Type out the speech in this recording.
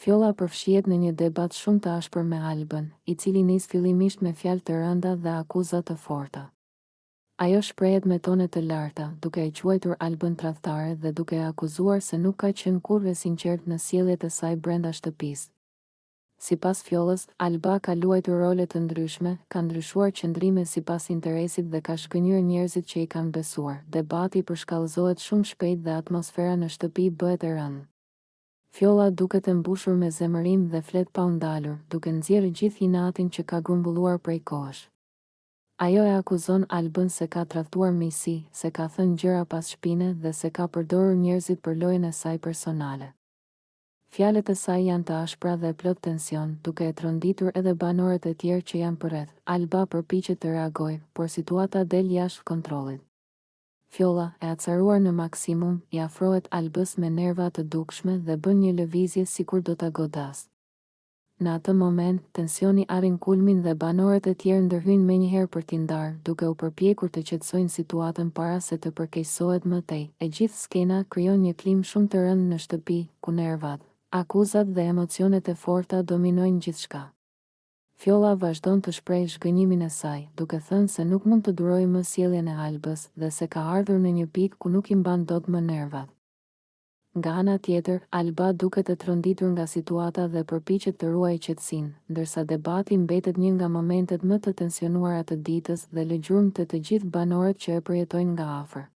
Fjolla përfshihet në një debat shumë të ashpër me Albën, i cili nis fillimisht me fjalë të rënda dhe akuza të forta. Ajo shprehet me tone të larta, duke e quajtur Albën tradhtare dhe duke e akuzuar se nuk ka qenë kurrë e sinqert në sjelljet e saj brenda shtëpisë. Sipas fjollës, Alba ka luajtur role të ndryshme, ka ndryshuar qëndrime sipas interesit dhe ka shkënjyer njerëzit që i kanë besuar. Debati përshkallëzohet shumë shpejt dhe atmosfera në shtëpi bëhet e rëndë. Fjolla duket e mbushur me zemërim dhe flet pa u ndalur, duke nxjerrë gjithë inatin që ka grumbulluar prej kohësh. Ajo e akuzon Albën se ka tradhtuar miqësi, se ka thënë gjëra pas shpine dhe se ka përdorur njerëzit për lojën e saj personale. Fjalët e saj janë të ashpra dhe plot tension, duke e tronditur edhe banorët e tjerë që janë përreth. Alba përpiqet të reagojë, por situata del jashtë kontrollit. Fjolla, e acaruar në maksimum, i afrohet Albës me nerva të dukshme dhe bën një lëvizje sikur do ta godasë. Në atë moment, tensioni arrin kulmin dhe banorët e tjerë ndërhyjnë menjëherë për t'i ndarë, duke u përpjekur të qetësojnë situatën para se të përkeqësohet më tej. E gjithë skena krijon një klim shumë të rëndë në shtëpi, ku nervat, akuzat dhe emocionet e forta dominojnë gjithçka. Fjolla vazhdon të shprehë zhgënjimin e saj, duke thënë se nuk mund të durojë më sjelljen e Albës dhe se ka ardhur në një pikë ku nuk i mban dot më nervat. Nga ana tjetër, Alba duket e tronditur nga situata dhe përpiqet të ruajë qetësinë, ndërsa debati mbetet një nga momentet më të tensionuara të ditës dhe lëgjurmë të gjithë banorët që e përjetojnë nga afër.